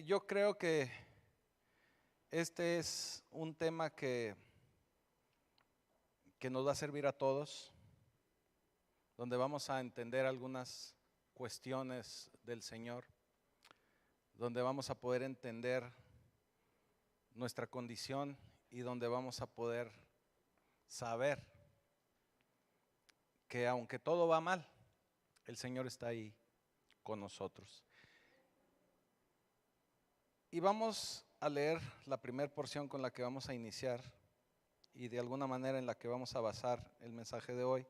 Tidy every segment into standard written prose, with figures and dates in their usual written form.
yo creo que este es un tema que nos va a servir a todos, donde vamos a entender algunas cuestiones del Señor, donde vamos a poder entender nuestra condición y donde vamos a poder saber que aunque todo va mal, el Señor está ahí con nosotros. Y vamos a leer la primera porción con la que vamos a iniciar y de alguna manera en la que vamos a basar el mensaje de hoy.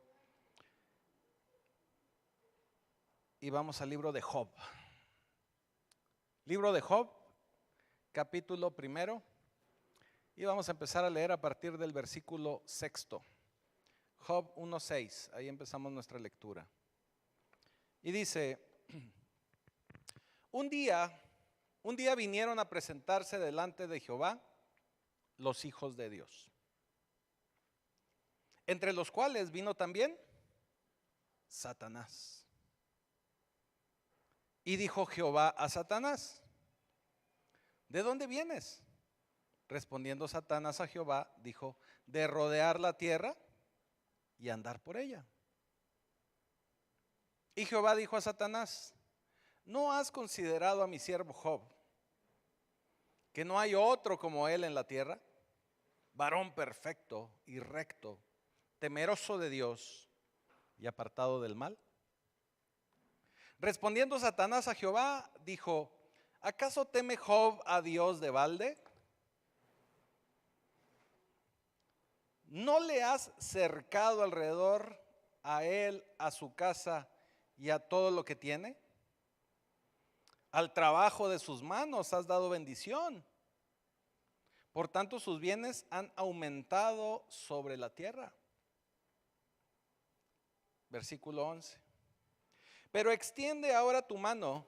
Y vamos al libro de Job. Libro de Job, capítulo 1. Y vamos a empezar a leer a partir del versículo 6. Job 1:6, ahí empezamos nuestra lectura. Y dice, un día vinieron a presentarse delante de Jehová los hijos de Dios, entre los cuales vino también Satanás. Y dijo Jehová a Satanás, ¿de dónde vienes? Respondiendo Satanás a Jehová, dijo, de rodear la tierra y andar por ella. Y Jehová dijo a Satanás, ¿no has considerado a mi siervo Job, que no hay otro como él en la tierra? Varón perfecto y recto, temeroso de Dios y apartado del mal. Respondiendo Satanás a Jehová, dijo, ¿acaso teme Job a Dios de balde? ¿No le has cercado alrededor a él, a su casa y a todo lo que tiene? Al trabajo de sus manos has dado bendición. Por tanto, sus bienes han aumentado sobre la tierra. Versículo 11. Pero extiende ahora tu mano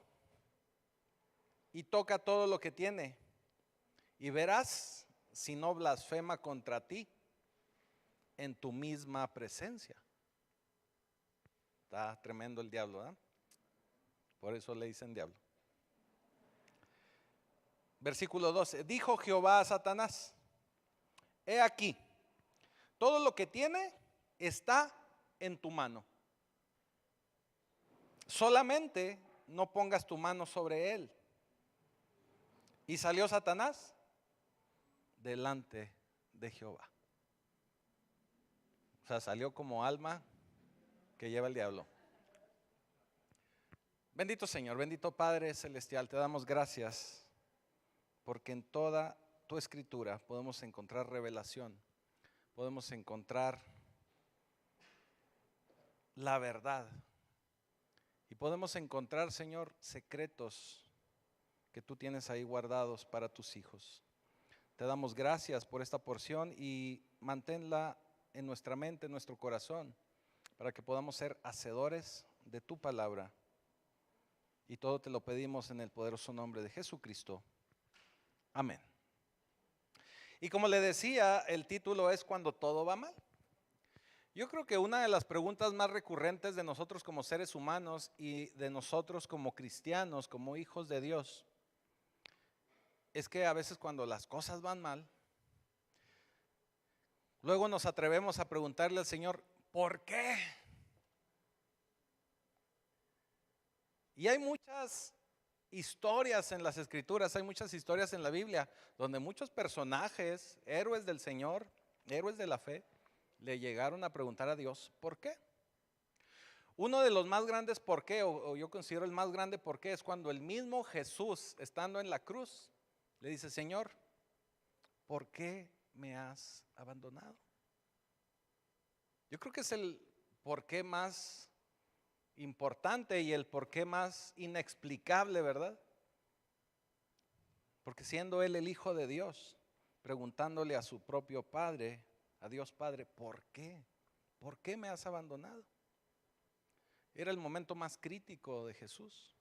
y toca todo lo que tiene, y verás si no blasfema contra ti en tu misma presencia. Está tremendo el diablo, ¿eh? Por eso le dicen diablo. Versículo 12. Dijo Jehová a Satanás, he aquí, todo lo que tiene está en tu mano. Solamente no pongas tu mano sobre él. Y salió Satanás delante de Jehová. O sea, salió como alma que lleva el diablo. Bendito Señor, bendito Padre Celestial, te damos gracias porque en toda tu escritura podemos encontrar revelación, podemos encontrar la verdad y podemos encontrar, Señor, secretos que tú tienes ahí guardados para tus hijos. Te damos gracias por esta porción y manténla en nuestra mente, en nuestro corazón, para que podamos ser hacedores de tu palabra. Y todo te lo pedimos en el poderoso nombre de Jesucristo. Amén. Y como le decía, el título es Cuando todo va mal. Yo creo que una de las preguntas más recurrentes de nosotros como seres humanos y de nosotros como cristianos, como hijos de Dios, es que a veces cuando las cosas van mal, luego nos atrevemos a preguntarle al Señor, ¿por qué? Y hay muchas historias en las escrituras, hay muchas historias en la Biblia, donde muchos personajes, héroes del Señor, héroes de la fe, le llegaron a preguntar a Dios, ¿por qué? Uno de los más grandes por qué, o yo considero el más grande por qué, es cuando el mismo Jesús, estando en la cruz, le dice, Señor, ¿por qué me has abandonado? Yo creo que es el por qué más importante y el por qué más inexplicable, ¿verdad? Porque siendo él el Hijo de Dios, preguntándole a su propio Padre, a Dios Padre, ¿por qué? ¿Por qué me has abandonado? Era el momento más crítico de Jesús.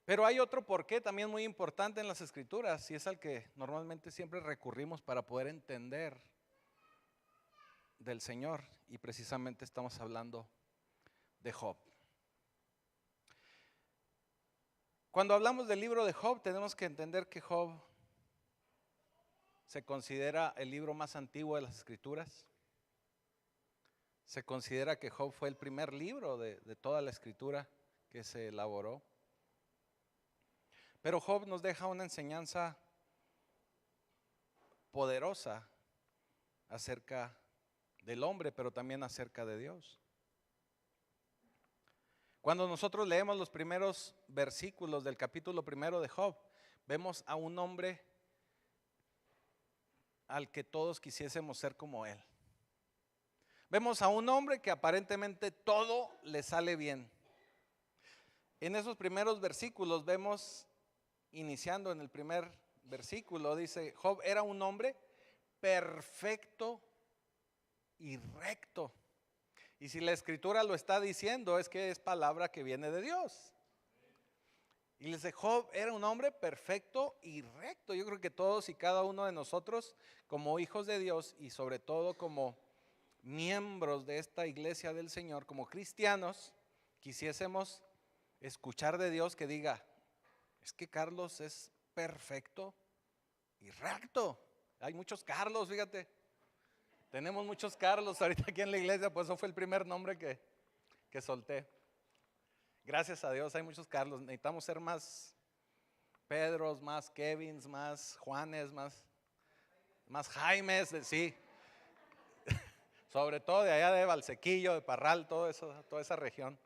Pero hay otro por qué también muy importante en las Escrituras, y es al que normalmente siempre recurrimos para poder entender del Señor, y precisamente estamos hablando de Job. Cuando hablamos del libro de Job, tenemos que entender que Job se considera el libro más antiguo de las Escrituras. Se considera que Job fue el primer libro de toda la Escritura que se elaboró. Pero Job nos deja una enseñanza poderosa acerca del hombre, pero también acerca de Dios. Cuando nosotros leemos los primeros versículos del capítulo 1 de Job, vemos a un hombre al que todos quisiésemos ser como él. Vemos a un hombre que aparentemente todo le sale bien. En esos primeros versículos vemos, iniciando en el primer versículo, dice: Job era un hombre perfecto y recto. Y si la Escritura lo está diciendo, es que es palabra que viene de Dios. Y les dice: Job era un hombre perfecto y recto. Yo creo que todos y cada uno de nosotros, como hijos de Dios y sobre todo como miembros de esta iglesia del Señor, como cristianos, quisiésemos escuchar de Dios que diga: es que Carlos es perfecto y recto. Hay muchos Carlos, fíjate. Tenemos muchos Carlos ahorita aquí en la iglesia, pues eso fue el primer nombre que solté. Gracias a Dios hay muchos Carlos. Necesitamos ser más Pedros, más Kevins, más Juanes, más Jaimes, sí. Sobre todo de allá de Valsequillo, de Parral, todo eso, toda esa región.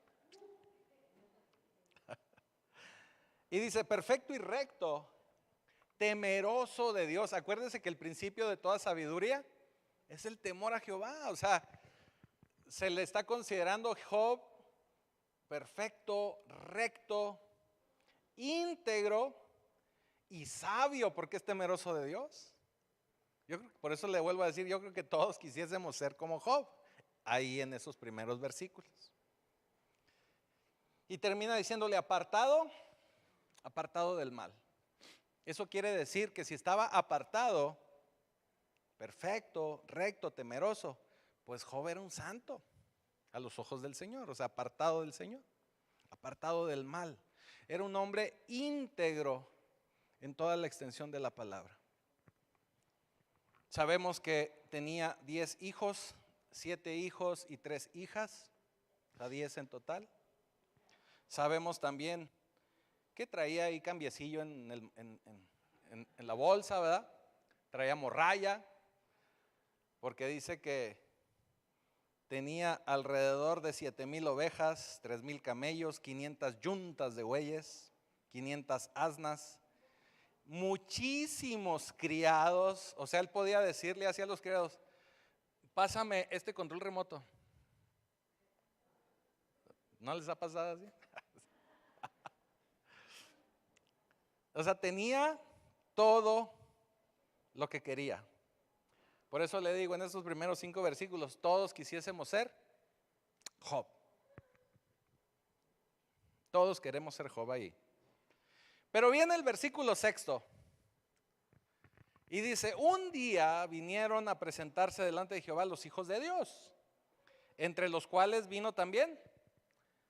Y dice: perfecto y recto, temeroso de Dios. Acuérdense que el principio de toda sabiduría es el temor a Jehová. O sea, se le está considerando Job perfecto, recto, íntegro y sabio, porque es temeroso de Dios. Yo creo que por eso le vuelvo a decir, yo creo que todos quisiésemos ser como Job, ahí en esos primeros versículos. Y termina diciéndole: apartado del mal. Eso quiere decir que si estaba apartado, perfecto, recto, temeroso, pues Job era un santo a los ojos del Señor. O sea, apartado del Señor, apartado del mal. Era un hombre íntegro en toda la extensión de la palabra. Sabemos que tenía 10 hijos, 7 hijos y 3 hijas, o sea, 10 en total. Sabemos también que traía ahí cambiecillo en la bolsa, ¿verdad? Traía morralla, porque dice que tenía alrededor de 7,000 ovejas, 3,000 camellos, 500 yuntas de bueyes, 500 asnas, muchísimos criados. O sea, él podía decirle así a los criados: pásame este control remoto. ¿No les ha pasado así? O sea, tenía todo lo que quería. Por eso le digo, en esos primeros 5 versículos, todos quisiésemos ser Job. Todos queremos ser Job ahí. Pero viene el versículo 6 y dice: un día vinieron a presentarse delante de Jehová los hijos de Dios, entre los cuales vino también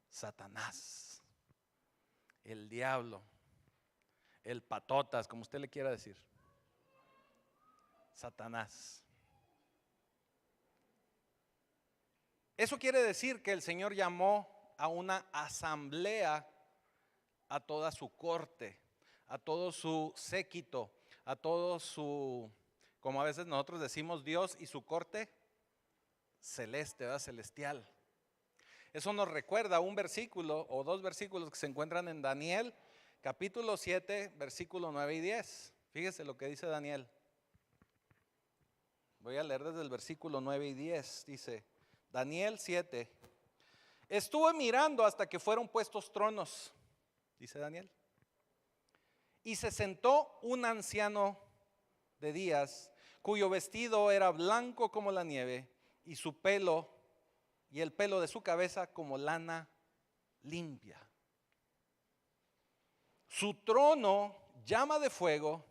Satanás, el diablo, el patotas, como usted le quiera decir. Satanás. Eso quiere decir que el Señor llamó a una asamblea a toda su corte, a todo su séquito, a todo su, como a veces nosotros decimos, Dios y su corte celeste, ¿verdad? Celestial. Eso nos recuerda un versículo o 2 versículos que se encuentran en Daniel, capítulo 7, versículo 9 y 10. Fíjese lo que dice Daniel. Voy a leer desde el versículo 9 y 10. Dice Daniel 7: estuve mirando hasta que fueron puestos tronos, dice Daniel, y se sentó un anciano de días, cuyo vestido era blanco como la nieve, y su pelo y el pelo de su cabeza como lana limpia. Su trono llama de fuego,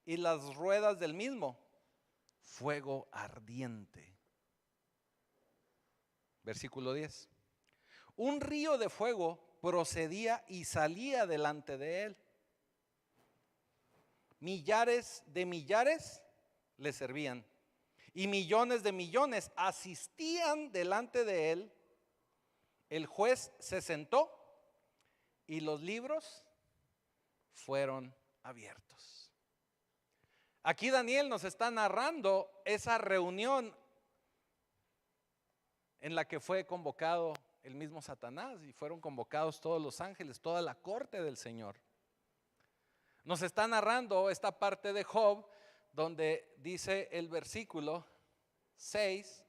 y las ruedas del mismo fuego ardiente. Versículo 10: un río de fuego procedía y salía delante de él. Millares de millares le servían y millones de millones asistían delante de él. El juez se sentó y los libros fueron abiertos. Aquí Daniel nos está narrando esa reunión en la que fue convocado el mismo Satanás y fueron convocados todos los ángeles, toda la corte del Señor. Nos está narrando esta parte de Job donde dice el versículo 6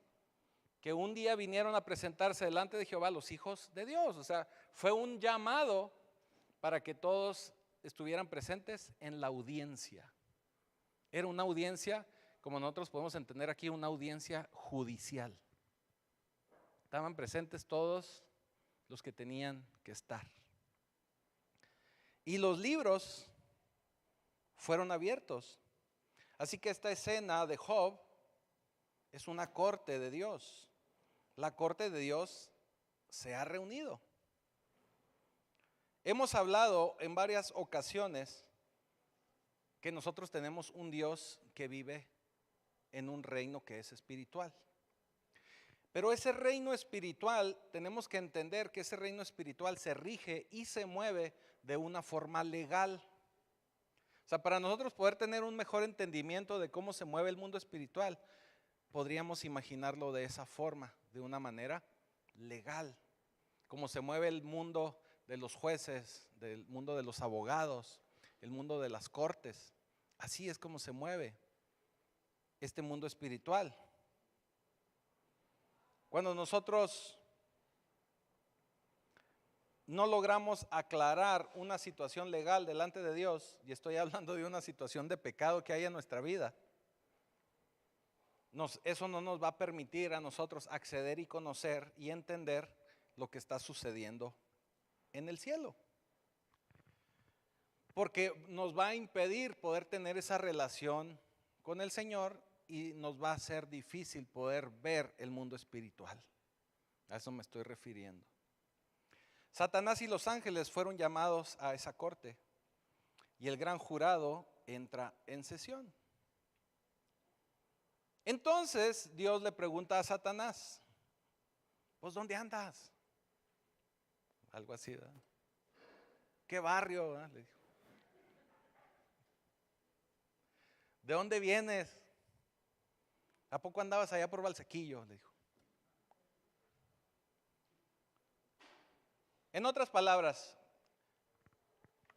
que un día vinieron a presentarse delante de Jehová los hijos de Dios. O sea, fue un llamado para que todos estuvieran presentes en la audiencia. Era una audiencia, como nosotros podemos entender aquí, una audiencia judicial. Estaban presentes todos los que tenían que estar. Y los libros fueron abiertos. Así que esta escena de Job es una corte de Dios. La corte de Dios se ha reunido. Hemos hablado en varias ocasiones que nosotros tenemos un Dios que vive en un reino que es espiritual. Pero ese reino espiritual, tenemos que entender que ese reino espiritual se rige y se mueve de una forma legal. O sea, para nosotros poder tener un mejor entendimiento de cómo se mueve el mundo espiritual, podríamos imaginarlo de esa forma, de una manera legal. Como se mueve el mundo de los jueces, del mundo de los abogados, el mundo de las cortes. Así es como se mueve este mundo espiritual. Cuando nosotros no logramos aclarar una situación legal delante de Dios, y estoy hablando de una situación de pecado que hay en nuestra vida, eso no nos va a permitir a nosotros acceder y conocer y entender lo que está sucediendo en el cielo. Porque nos va a impedir poder tener esa relación con el Señor y nos va a ser difícil poder ver el mundo espiritual. A eso me estoy refiriendo. Satanás y los ángeles fueron llamados a esa corte y el gran jurado entra en sesión. Entonces Dios le pregunta a Satanás, ¿pues dónde andas? Algo así, ¿verdad? ¿Qué barrio? ¿Verdad? Le dijo. ¿De dónde vienes? ¿A poco andabas allá por Valsequillo? Le dijo. En otras palabras,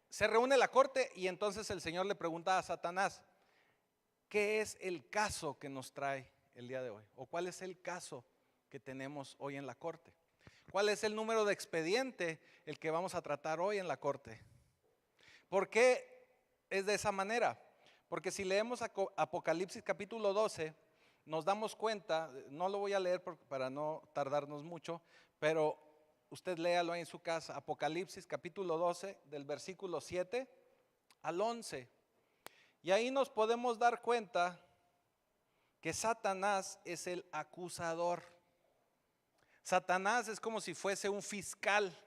se reúne la corte y entonces el Señor le pregunta a Satanás, ¿qué es el caso que nos trae el día de hoy? ¿O cuál es el caso que tenemos hoy en la corte? ¿Cuál es el número de expediente el que vamos a tratar hoy en la corte? ¿Por qué es de esa manera? Porque si leemos Apocalipsis capítulo 12, nos damos cuenta, no lo voy a leer para no tardarnos mucho, pero usted léalo ahí en su casa, Apocalipsis capítulo 12 del versículo 7 al 11. Y ahí nos podemos dar cuenta que Satanás es el acusador. Satanás es como si fuese un fiscal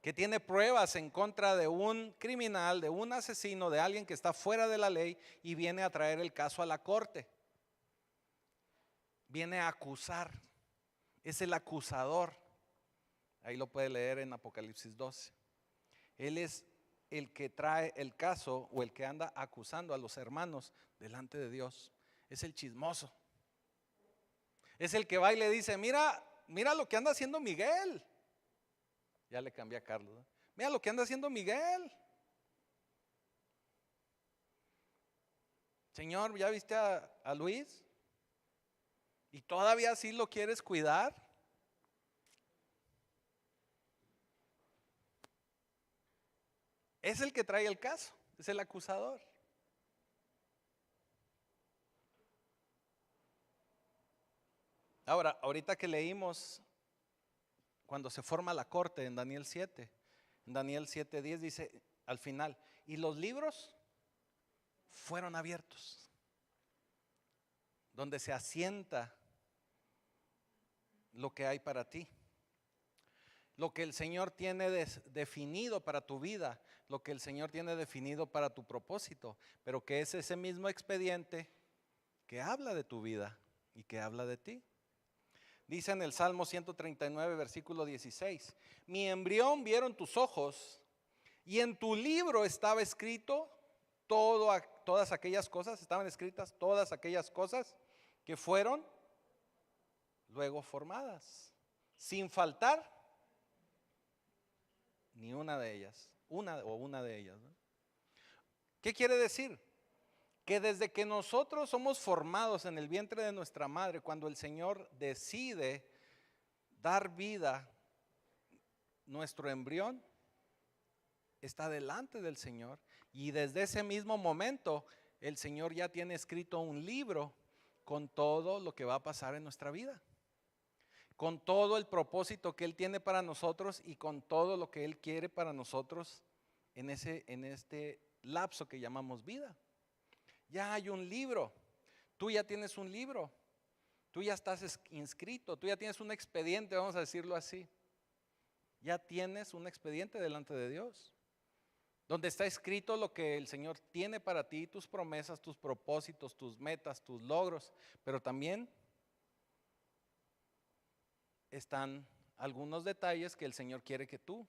que tiene pruebas en contra de un criminal, de un asesino, de alguien que está fuera de la ley y viene a traer el caso a la corte. Viene a acusar. Es el acusador. Ahí lo puede leer en Apocalipsis 12. Él es el que trae el caso o el que anda acusando a los hermanos delante de Dios. Es el chismoso. Es el que va y le dice, mira lo que anda haciendo Miguel. Ya le cambié a Carlos, ¿no? Mira lo que anda haciendo Miguel. Señor, ¿ya viste a Luis? ¿Y todavía así lo quieres cuidar? Es el que trae el caso, es el acusador. Ahora, ahorita que leímos cuando se forma la corte en Daniel 7, en Daniel 7:10 dice al final, y los libros fueron abiertos, donde se asienta lo que hay para ti. lo que el Señor tiene definido para tu vida, lo que el Señor tiene definido para tu propósito, pero que es ese mismo expediente que habla de tu vida y que habla de ti. Dice en el Salmo 139, versículo 16, mi embrión vieron tus ojos y en tu libro estaba escrito todas aquellas cosas, estaban escritas todas aquellas cosas que fueron luego formadas, sin faltar ni una de ellas, una de ellas, ¿no? ¿Qué quiere decir? Que desde que nosotros somos formados en el vientre de nuestra madre, cuando el Señor decide dar vida, nuestro embrión está delante del Señor, y desde ese mismo momento el Señor ya tiene escrito un libro con todo lo que va a pasar en nuestra vida, con todo el propósito que Él tiene para nosotros y con todo lo que Él quiere para nosotros en este lapso que llamamos vida. Ya hay un libro, tú ya tienes un libro, tú ya estás inscrito, tú ya tienes un expediente, vamos a decirlo así. Ya tienes un expediente delante de Dios, donde está escrito lo que el Señor tiene para ti, tus promesas, tus propósitos, tus metas, tus logros, pero también están algunos detalles que el Señor quiere que tú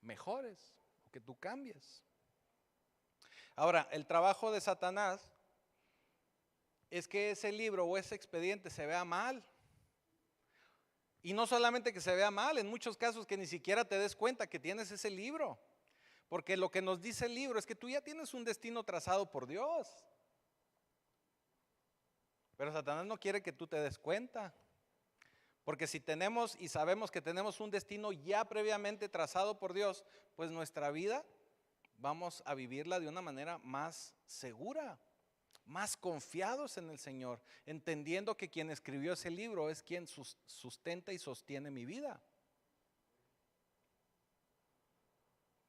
mejores, que tú cambies. Ahora, el trabajo de Satanás es que ese libro o ese expediente se vea mal. Y no solamente que se vea mal, en muchos casos que ni siquiera te des cuenta que tienes ese libro. Porque lo que nos dice el libro es que tú ya tienes un destino trazado por Dios. Pero Satanás no quiere que tú te des cuenta. Porque si tenemos y sabemos que tenemos un destino ya previamente trazado por Dios, pues nuestra vida vamos a vivirla de una manera más segura, más confiados en el Señor, entendiendo que quien escribió ese libro es quien sustenta y sostiene mi vida.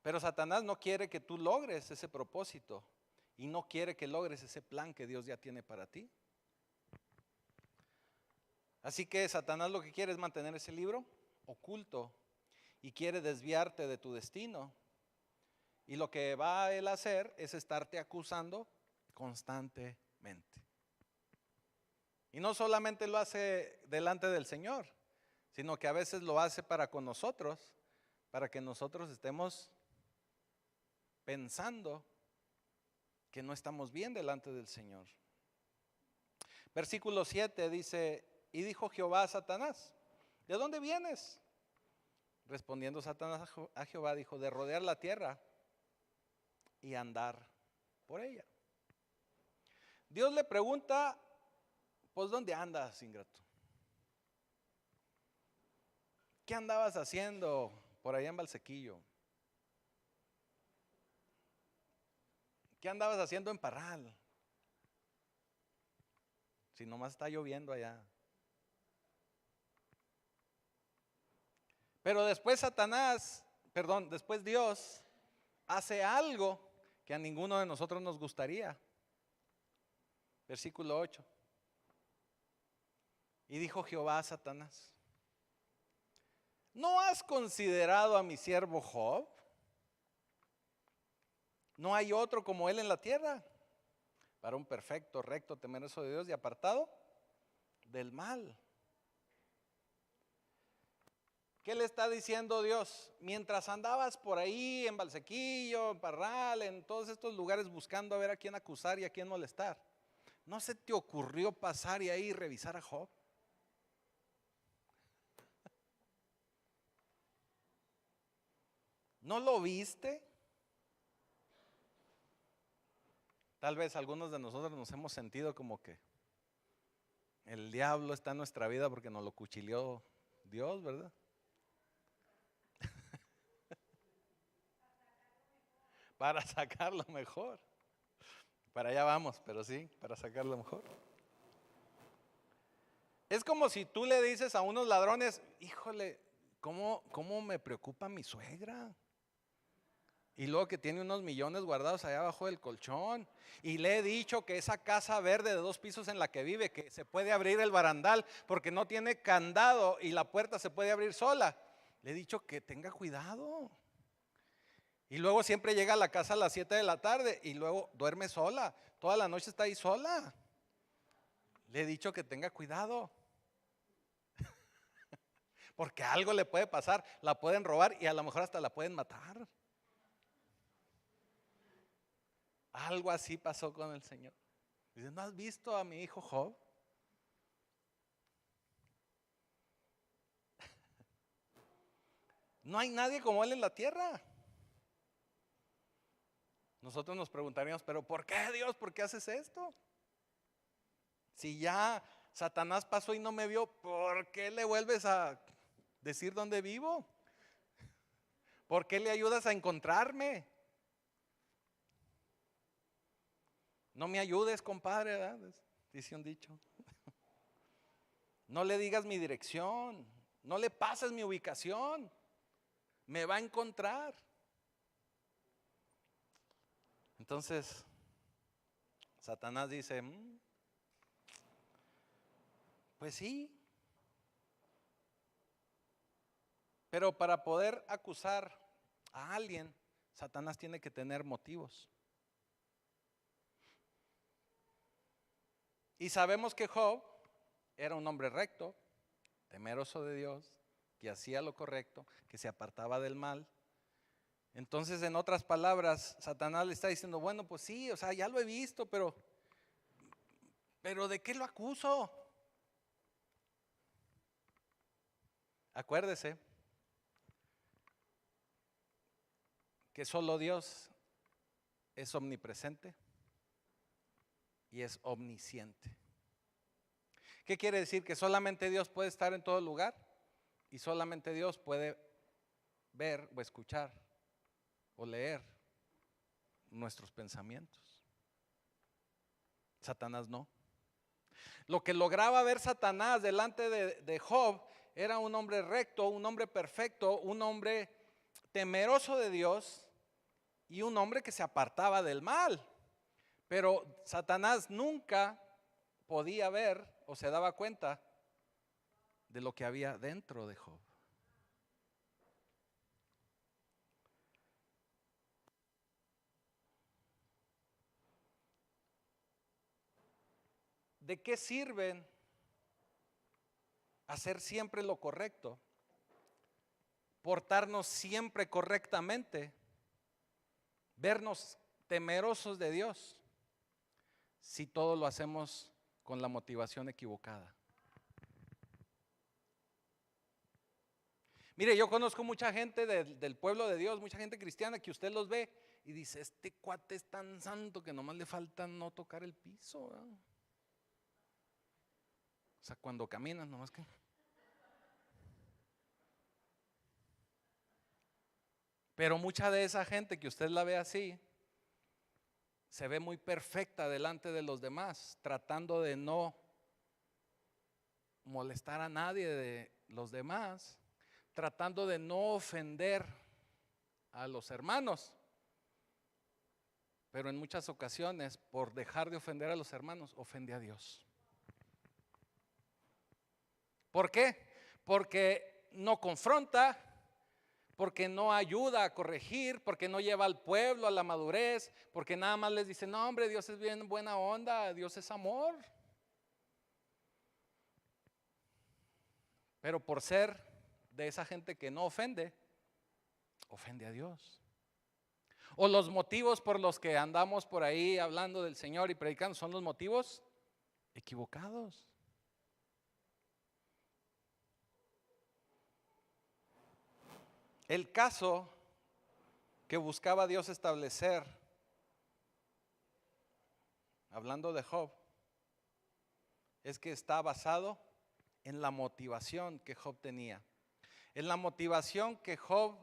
Pero Satanás no quiere que tú logres ese propósito y no quiere que logres ese plan que Dios ya tiene para ti. Así que Satanás lo que quiere es mantener ese libro oculto y quiere desviarte de tu destino. Y lo que va a él a hacer es estarte acusando constantemente. Y no solamente lo hace delante del Señor, sino que a veces lo hace para con nosotros, para que nosotros estemos pensando que no estamos bien delante del Señor. Versículo 7 dice, y dijo Jehová a Satanás, ¿de dónde vienes? Respondiendo Satanás a Jehová, dijo, de rodear la tierra y andar por ella. Dios le pregunta, pues ¿dónde andas, ingrato? ¿Qué andabas haciendo por allá en Valsequillo? ¿Qué andabas haciendo en Parral? Si nomás está lloviendo allá. Pero después después Dios hace algo que a ninguno de nosotros nos gustaría. Versículo 8. Y dijo Jehová a Satanás, ¿no has considerado a mi siervo Job? No hay otro como él en la tierra, varón perfecto, recto, temeroso de Dios y apartado del mal. ¿Qué le está diciendo Dios? Mientras andabas por ahí en Valsequillo, en Parral, en todos estos lugares buscando a ver a quién acusar y a quién molestar, ¿no se te ocurrió pasar y ahí revisar a Job? ¿No lo viste? Tal vez algunos de nosotros nos hemos sentido como que el diablo está en nuestra vida porque nos lo cuchileó Dios, ¿verdad? Para sacarlo mejor. Para allá vamos, pero sí, para sacarlo mejor. Es como si tú le dices a unos ladrones, híjole, ¿cómo me preocupa mi suegra? Y luego que tiene unos millones guardados allá abajo del colchón. Y le he dicho que esa casa verde de 2 pisos en la que vive, que se puede abrir el barandal porque no tiene candado y la puerta se puede abrir sola. Le he dicho que tenga cuidado. Y luego siempre llega a la casa a las 7 de la tarde y luego duerme sola. Toda la noche está ahí sola. Le he dicho que tenga cuidado. Porque algo le puede pasar. La pueden robar y a lo mejor hasta la pueden matar. Algo así pasó con el Señor. Dice, ¿no has visto a mi hijo Job? No hay nadie como él en la tierra. Nosotros nos preguntaríamos, pero ¿por qué, Dios? ¿Por qué haces esto? Si ya Satanás pasó y no me vio, ¿por qué le vuelves a decir dónde vivo? ¿Por qué le ayudas a encontrarme? No me ayudes, compadre, ¿verdad? Dice un dicho. No le digas mi dirección, no le pases mi ubicación, me va a encontrar. Entonces, Satanás dice, pues sí, pero para poder acusar a alguien, Satanás tiene que tener motivos. Y sabemos que Job era un hombre recto, temeroso de Dios, que hacía lo correcto, que se apartaba del mal. Entonces, en otras palabras, Satanás le está diciendo, bueno, pues sí, o sea, ya lo he visto, pero ¿de qué lo acuso? Acuérdese que solo Dios es omnipresente y es omnisciente. ¿Qué quiere decir? Que solamente Dios puede estar en todo lugar y solamente Dios puede ver o escuchar o leer nuestros pensamientos. Satanás no. Lo que lograba ver Satanás delante de Job era un hombre recto, un hombre perfecto, un hombre temeroso de Dios y un hombre que se apartaba del mal. Pero Satanás nunca podía ver o se daba cuenta de lo que había dentro de Job. ¿De qué sirven hacer siempre lo correcto, portarnos siempre correctamente, vernos temerosos de Dios, si todo lo hacemos con la motivación equivocada? Mire, yo conozco mucha gente del pueblo de Dios, mucha gente cristiana que usted los ve y dice, este cuate es tan santo que nomás le falta no tocar el piso, ¿verdad? O sea, cuando caminan nomás que... Pero mucha de esa gente que usted la ve así, se ve muy perfecta delante de los demás, tratando de no molestar a nadie de los demás, tratando de no ofender a los hermanos. Pero en muchas ocasiones, por dejar de ofender a los hermanos, ofende a Dios. ¿Por qué? Porque no confronta, porque no ayuda a corregir, porque no lleva al pueblo a la madurez, porque nada más les dice, no hombre, Dios es bien buena onda, Dios es amor. Pero por ser de esa gente que no ofende, ofende a Dios. O los motivos por los que andamos por ahí hablando del Señor y predicando son los motivos equivocados. El caso que buscaba Dios establecer, hablando de Job, es que está basado en la motivación que Job tenía, en la motivación que Job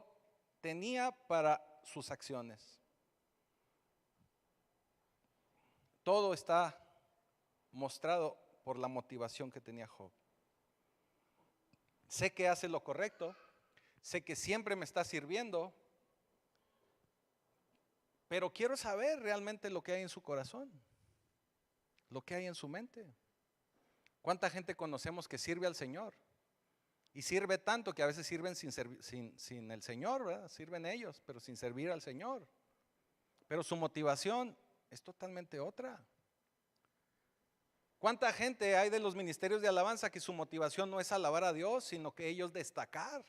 tenía para sus acciones. Todo está mostrado por la motivación que tenía Job. Sé que hace lo correcto, sé que siempre me está sirviendo, pero quiero saber realmente lo que hay en su corazón, lo que hay en su mente. ¿Cuánta gente conocemos que sirve al Señor Y sirve tanto que a veces sirven sin el Señor, ¿verdad? Sirven ellos, pero sin servir al Señor. Pero su motivación es totalmente otra. ¿Cuánta gente hay de los ministerios de alabanza que su motivación no es alabar a Dios, sino que ellos destacar?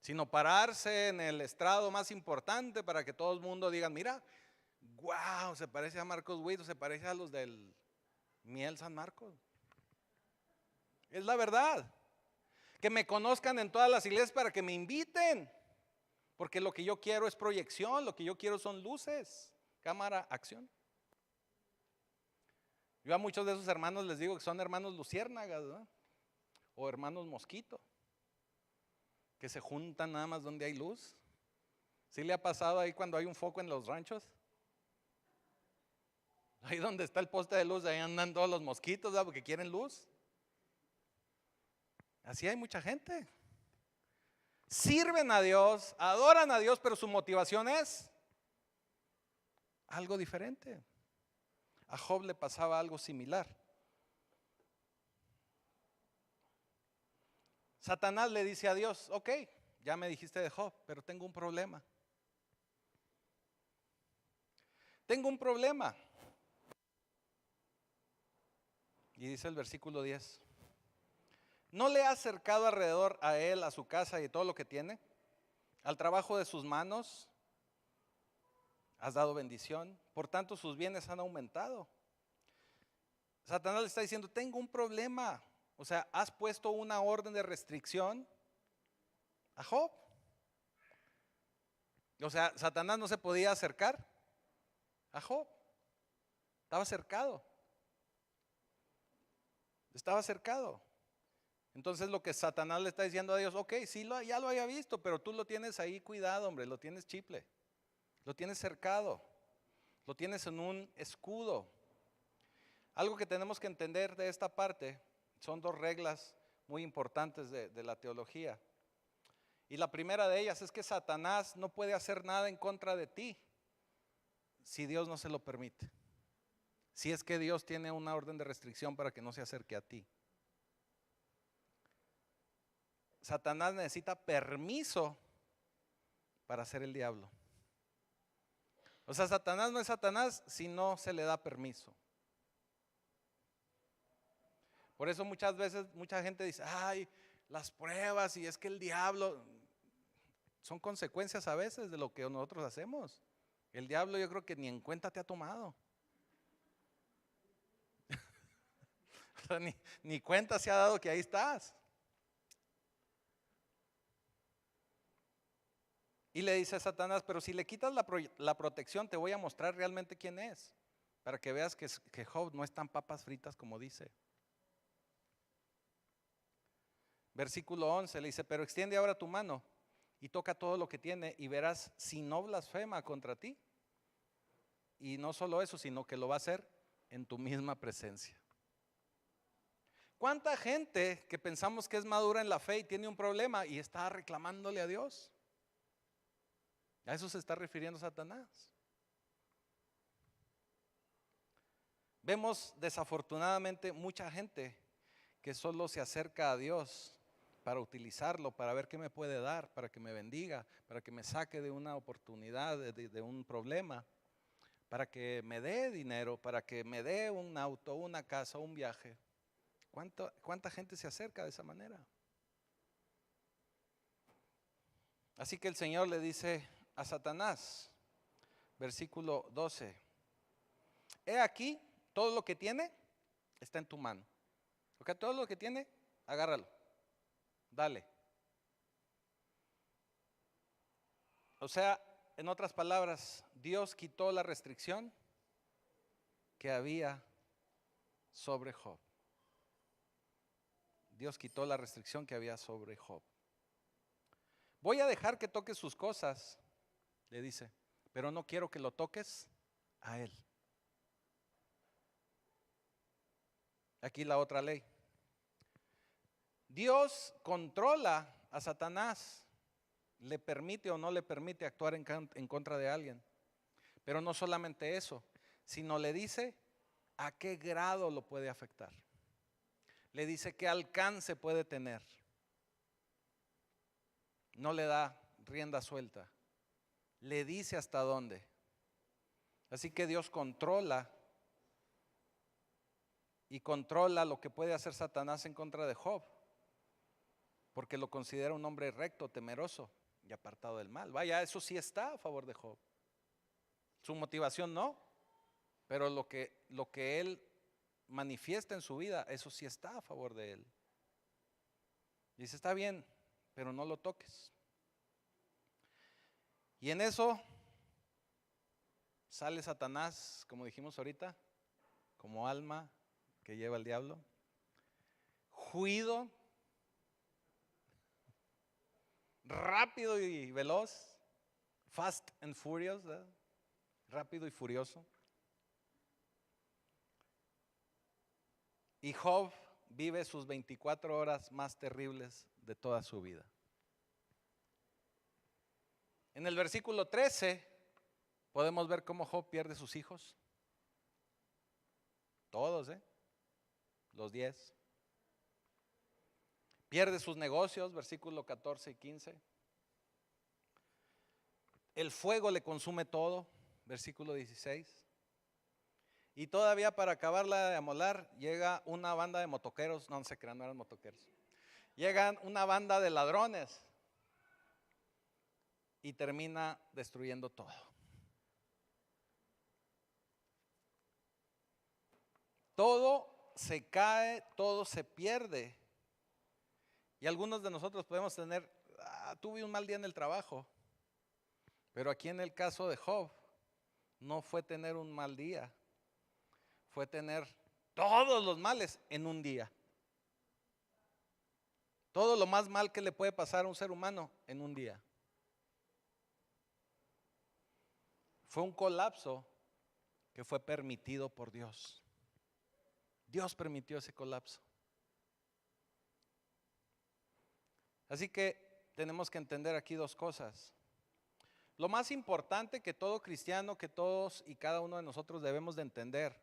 Sino pararse en el estrado más importante para que todo el mundo diga, mira, wow, se parece a Marcos Witt, se parece a los del Miel San Marcos. Es la verdad. Que me conozcan en todas las iglesias para que me inviten. Porque lo que yo quiero es proyección, lo que yo quiero son luces, cámara, acción. Yo a muchos de esos hermanos les digo que son hermanos luciérnagas, ¿no? O hermanos mosquito, que se juntan nada más donde hay luz. ¿Sí le ha pasado ahí cuando hay un foco en los ranchos? Ahí donde está el poste de luz, ahí andan todos los mosquitos, ¿verdad? Porque quieren luz. Así hay mucha gente. Sirven a Dios, adoran a Dios, pero su motivación es algo diferente. A Job le pasaba algo similar. Satanás le dice a Dios, ok, ya me dijiste de Job, pero tengo un problema. Tengo un problema. Y dice el versículo 10. ¿No le has cercado alrededor a él, a su casa y todo lo que tiene? Al trabajo de sus manos has dado bendición, por tanto sus bienes han aumentado. Satanás le está diciendo, tengo un problema. O sea, has puesto una orden de restricción a Job. O sea, Satanás no se podía acercar a Job. Estaba cercado. Estaba cercado. Entonces lo que Satanás le está diciendo a Dios, ok, sí, ya lo había visto, pero tú lo tienes ahí cuidado, hombre, lo tienes chiple, lo tienes cercado, lo tienes en un escudo. Algo que tenemos que entender de esta parte son dos reglas muy importantes de la teología. Y la primera de ellas es que Satanás no puede hacer nada en contra de ti si Dios no se lo permite. Si es que Dios tiene una orden de restricción para que no se acerque a ti. Satanás necesita permiso para ser el diablo. O sea, Satanás no es Satanás si no se le da permiso. Por eso muchas veces mucha gente dice, ay, las pruebas y es que el diablo, son consecuencias a veces de lo que nosotros hacemos. El diablo yo creo que ni en cuenta te ha tomado. O sea, ni cuenta se ha dado que ahí estás. Y le dice a Satanás, pero si le quitas la protección, te voy a mostrar realmente quién es, para que veas que Job no es tan papas fritas como dice. Versículo 11 le dice, pero extiende ahora tu mano y toca todo lo que tiene y verás si no blasfema contra ti. Y no solo eso, sino que lo va a hacer en tu misma presencia. ¿Cuánta gente que pensamos que es madura en la fe y tiene un problema y está reclamándole a Dios? A eso se está refiriendo Satanás. Vemos desafortunadamente mucha gente que solo se acerca a Dios para utilizarlo, para ver qué me puede dar, para que me bendiga, para que me saque de una oportunidad, de un problema, para que me dé dinero, para que me dé un auto, una casa, un viaje. ¿Cuánta gente se acerca de esa manera? Así que el Señor le dice a Satanás, versículo 12, he aquí, todo lo que tiene está en tu mano. ¿Ok? Todo lo que tiene, agárralo, dale. O sea, en otras palabras, Dios quitó la restricción que había sobre Job. Dios quitó la restricción que había sobre Job. Voy a dejar que toques sus cosas, le dice, pero no quiero que lo toques a él. Aquí la otra ley. Dios controla a Satanás, le permite o no le permite actuar en contra de alguien. Pero no solamente eso, sino le dice a qué grado lo puede afectar. Le dice qué alcance puede tener. no le da rienda suelta, le dice hasta dónde. Así que Dios controla y controla lo que puede hacer Satanás en contra de Job, porque lo considera un hombre recto, temeroso y apartado del mal. Vaya, eso sí está a favor de Job. Su motivación no, pero lo que él manifiesta en su vida, eso sí está a favor de él. Dice, está bien, pero no lo toques. Y en eso sale Satanás, como dijimos ahorita, como alma que lleva el diablo, juido, rápido y veloz, fast and furious, ¿verdad? Rápido y furioso. Y Job vive sus 24 horas más terribles de toda su vida. En el versículo 13 podemos ver cómo Job pierde sus hijos. Todos, los 10. Pierde sus negocios, versículo 14 y 15. El fuego le consume todo, versículo 16. Y todavía para acabarla de amolar, llega una banda de motoqueros, no se crean, no eran motoqueros. Llegan una banda de ladrones y termina destruyendo todo. Todo se cae, todo se pierde. Y algunos de nosotros podemos tener, tuve un mal día en el trabajo. Pero aquí en el caso de Job, no fue tener un mal día, fue tener todos los males en un día. Todo lo más mal que le puede pasar a un ser humano en un día. Fue un colapso que fue permitido por Dios. Dios permitió ese colapso. Así que tenemos que entender aquí dos cosas. Lo más importante que todo cristiano, que todos y cada uno de nosotros debemos de entender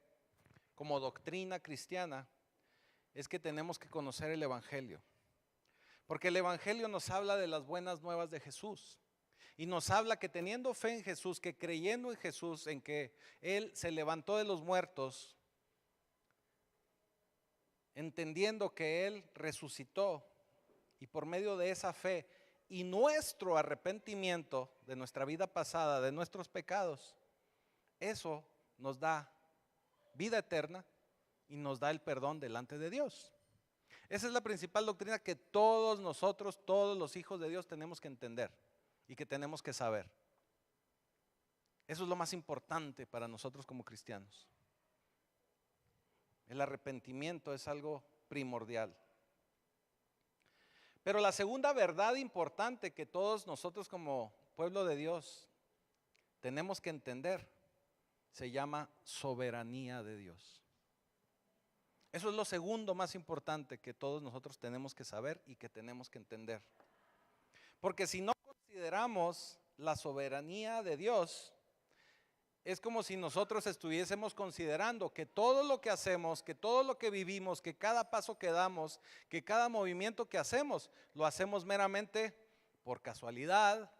como doctrina cristiana, es que tenemos que conocer el Evangelio. Porque el Evangelio nos habla de las buenas nuevas de Jesús. Y nos habla que teniendo fe en Jesús, que creyendo en Jesús, en que Él se levantó de los muertos, entendiendo que Él resucitó, y por medio de esa fe y nuestro arrepentimiento de nuestra vida pasada, de nuestros pecados, eso nos da vida eterna y nos da el perdón delante de Dios. Esa es la principal doctrina que todos nosotros, todos los hijos de Dios tenemos que entender y que tenemos que saber. Eso es lo más importante para nosotros como cristianos. El arrepentimiento es algo primordial. Pero la segunda verdad importante que todos nosotros como pueblo de Dios tenemos que entender se llama soberanía de Dios. Eso es lo segundo más importante que todos nosotros tenemos que saber y que tenemos que entender. Porque si no consideramos la soberanía de Dios, es como si nosotros estuviésemos considerando que todo lo que hacemos, que todo lo que vivimos, que cada paso que damos, que cada movimiento que hacemos, lo hacemos meramente por casualidad,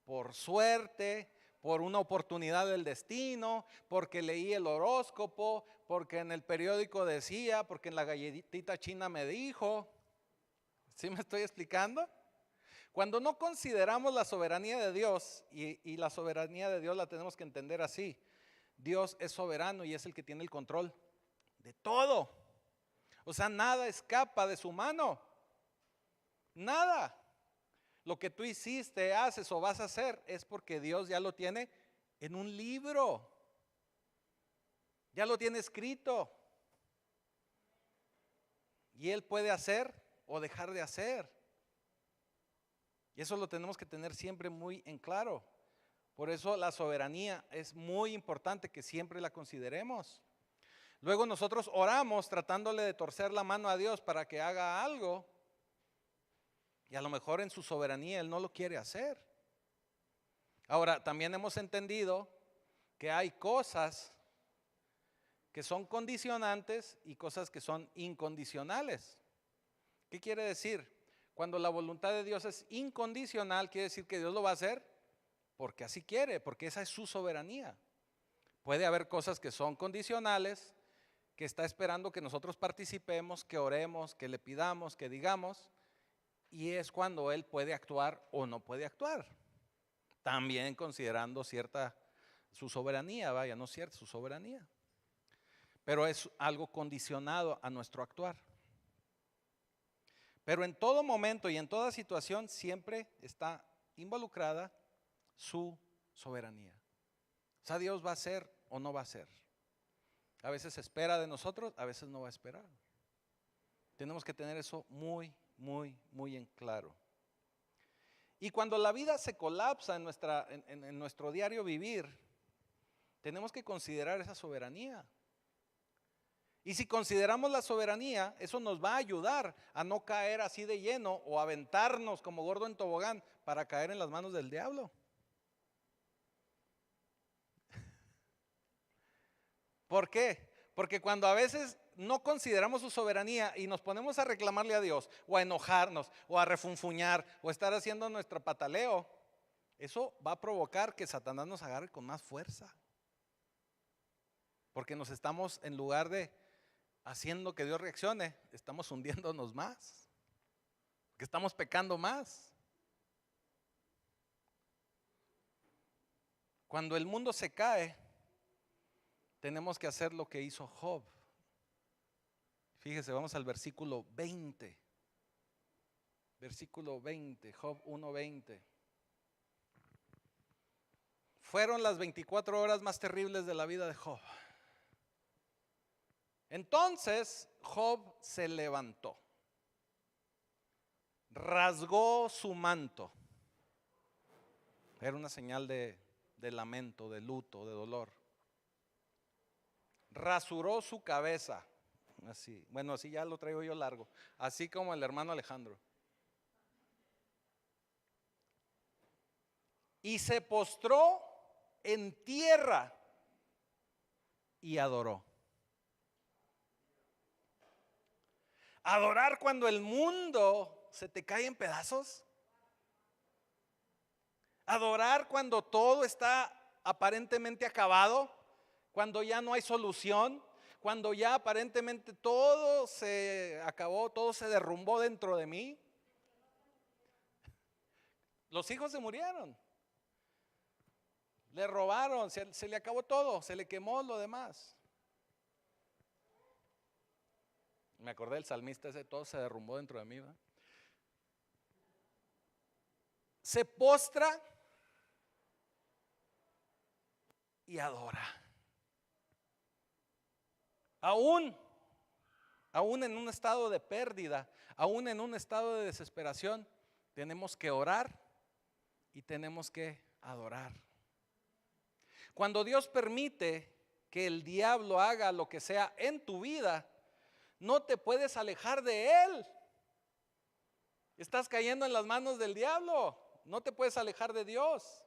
por suerte, por una oportunidad del destino, porque leí el horóscopo, porque en el periódico decía, porque en la galletita china me dijo. ¿Sí me estoy explicando? Cuando no consideramos la soberanía de Dios, y la soberanía de Dios la tenemos que entender así, Dios es soberano y es el que tiene el control de todo. O sea, nada escapa de su mano. Nada. Lo que tú hiciste, haces o vas a hacer es porque Dios ya lo tiene en un libro. Ya lo tiene escrito. Y Él puede hacer o dejar de hacer. Y eso lo tenemos que tener siempre muy en claro. Por eso la soberanía es muy importante que siempre la consideremos. Luego nosotros oramos tratándole de torcer la mano a Dios para que haga algo. Y a lo mejor en su soberanía Él no lo quiere hacer. Ahora, también hemos entendido que hay cosas que son condicionantes y cosas que son incondicionales. ¿Qué quiere decir? Cuando la voluntad de Dios es incondicional, quiere decir que Dios lo va a hacer porque así quiere, porque esa es su soberanía. Puede haber cosas que son condicionales, que está esperando que nosotros participemos, que oremos, que le pidamos, que digamos, y es cuando Él puede actuar o no puede actuar. También considerando cierta su soberanía, vaya, no cierta, su soberanía. Pero es algo condicionado a nuestro actuar. Pero en todo momento y en toda situación siempre está involucrada su soberanía. O sea, Dios va a hacer o no va a hacer. A veces espera de nosotros, a veces no va a esperar. Tenemos que tener eso muy, muy, muy en claro. Y cuando la vida se colapsa en nuestro diario vivir, tenemos que considerar esa soberanía. Y si consideramos la soberanía, eso nos va a ayudar a no caer así de lleno o aventarnos como gordo en tobogán para caer en las manos del diablo. ¿Por qué? Porque cuando a veces no consideramos su soberanía y nos ponemos a reclamarle a Dios o a enojarnos o a refunfuñar o a estar haciendo nuestro pataleo, eso va a provocar que Satanás nos agarre con más fuerza. Porque nos estamos, en lugar de haciendo que Dios reaccione, estamos hundiéndonos más, que estamos pecando más. Cuando el mundo se cae, tenemos que hacer lo que hizo Job. Fíjese, vamos al versículo 20. Versículo 20, Job 1:20. Fueron las 24 horas más terribles de la vida de Job. Entonces Job se levantó, rasgó su manto. Era una señal de lamento, de luto, de dolor. Rasuró su cabeza, así, bueno, así ya lo traigo yo largo, así como el hermano Alejandro. Y se postró en tierra y adoró. Adorar cuando el mundo se te cae en pedazos. Adorar cuando todo está aparentemente acabado, cuando ya no hay solución, cuando ya aparentemente todo se acabó, todo se derrumbó dentro de mí. Los hijos se murieron, le robaron, se le acabó todo, se le quemó lo demás. Me acordé del salmista ese, todo se derrumbó dentro de mí, ¿verdad? Se postra y adora. Aún en un estado de pérdida, aún en un estado de desesperación, tenemos que orar y tenemos que adorar. Cuando Dios permite que el diablo haga lo que sea en tu vida, no te puedes alejar de él. Estás cayendo en las manos del diablo, no te puedes alejar de Dios.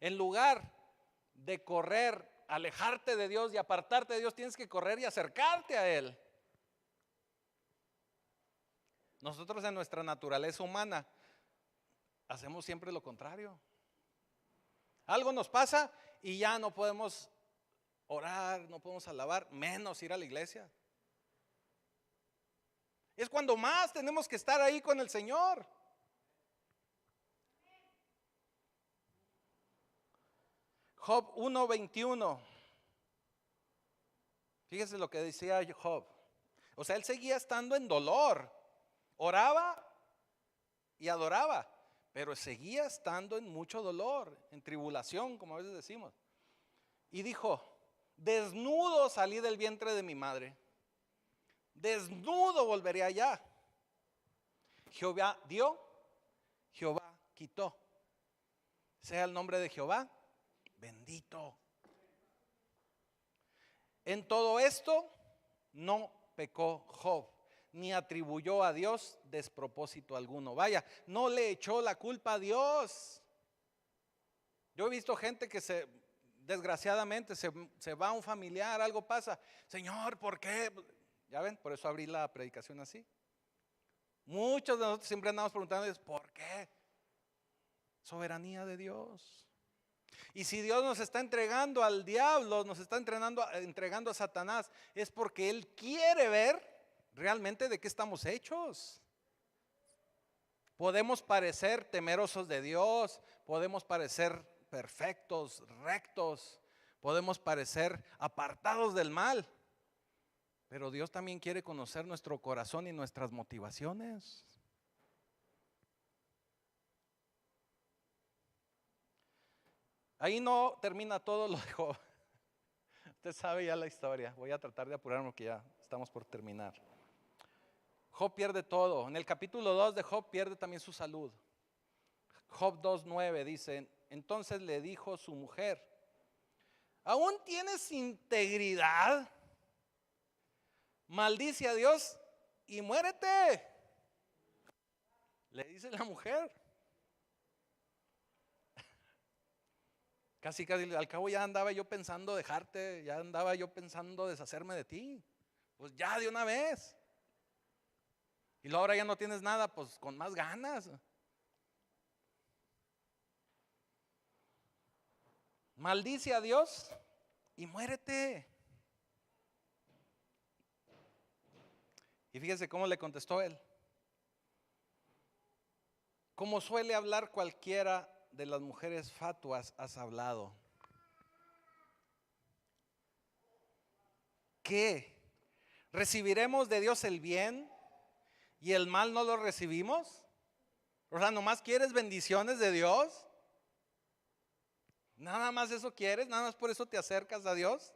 En lugar de correr, alejarte de Dios y apartarte de Dios, tienes que correr y acercarte a Él. Nosotros en nuestra naturaleza humana hacemos siempre lo contrario. Algo nos pasa y ya no podemos orar, no podemos alabar, menos ir a la iglesia. Es cuando más tenemos que estar ahí con el Señor. Job 1:21. Fíjese lo que decía Job. O sea, él seguía estando en dolor. Oraba y adoraba, pero seguía estando en mucho dolor, en tribulación, como a veces decimos. Y dijo: desnudo salí del vientre de mi madre, desnudo volveré allá. Jehová dio, Jehová quitó. Sea el nombre de Jehová bendito. En todo esto no pecó Job, ni atribuyó a Dios despropósito alguno. Vaya, no le echó la culpa a Dios. Yo he visto gente que desgraciadamente se va a un familiar, algo pasa. Señor, ¿por qué? Ya ven, por eso abrí la predicación así. Muchos de nosotros siempre andamos preguntando, ¿por qué? Soberanía de Dios. Y si Dios nos está entregando al diablo, nos está entregando a Satanás, es porque Él quiere ver realmente de qué estamos hechos. Podemos parecer temerosos de Dios, podemos parecer perfectos, rectos, podemos parecer apartados del mal, pero Dios también quiere conocer nuestro corazón y nuestras motivaciones. Ahí no termina todo lo de Job. Usted sabe ya la historia. Voy a tratar de apurarme porque ya estamos por terminar. Job pierde todo. En el capítulo 2 de Job pierde también su salud. Job 2:9 dice, entonces le dijo su mujer, ¿aún tienes integridad? Maldice a Dios y muérete. Le dice la mujer. Casi al cabo ya andaba yo pensando dejarte, ya andaba yo pensando deshacerme de ti. Pues ya de una vez. Y luego ahora ya no tienes nada, pues con más ganas. Maldice a Dios y muérete. Y fíjese cómo le contestó él. Como suele hablar cualquiera de las mujeres fatuas, has hablado. ¿Qué? ¿Recibiremos de Dios el bien y el mal no lo recibimos? O sea, ¿nomás quieres bendiciones de Dios? ¿Nada más eso quieres? ¿Nada más por eso te acercas a Dios?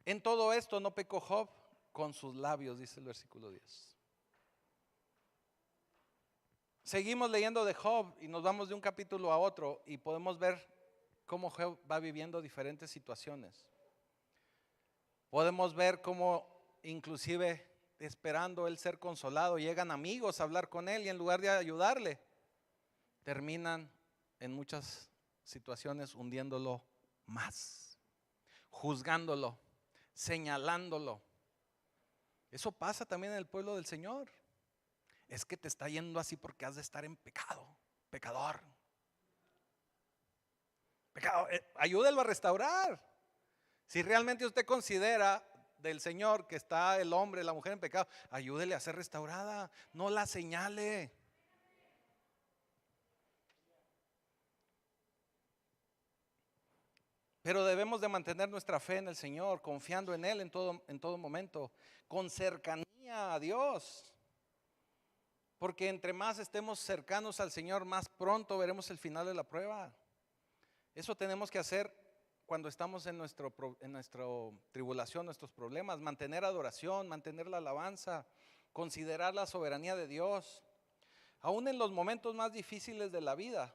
En todo esto no pecó Job con sus labios, dice el versículo 10. Seguimos leyendo de Job y nos vamos de un capítulo a otro y podemos ver cómo Job va viviendo diferentes situaciones. Podemos ver cómo inclusive esperando él ser consolado, llegan amigos a hablar con él y en lugar de ayudarle, terminan en muchas situaciones hundiéndolo más, juzgándolo, señalándolo. Eso pasa también en el pueblo del Señor. Es que te está yendo así porque has de estar en pecado, pecador. Pecado, ayúdelo a restaurar. Si realmente usted considera del Señor que está el hombre, la mujer en pecado, ayúdele a ser restaurada, no la señale. Pero debemos de mantener nuestra fe en el Señor, confiando en Él en todo momento, con cercanía a Dios. Porque entre más estemos cercanos al Señor, más pronto veremos el final de la prueba. Eso tenemos que hacer cuando estamos en nuestra tribulación, nuestros problemas. Mantener adoración, mantener la alabanza, considerar la soberanía de Dios. Aún en los momentos más difíciles de la vida,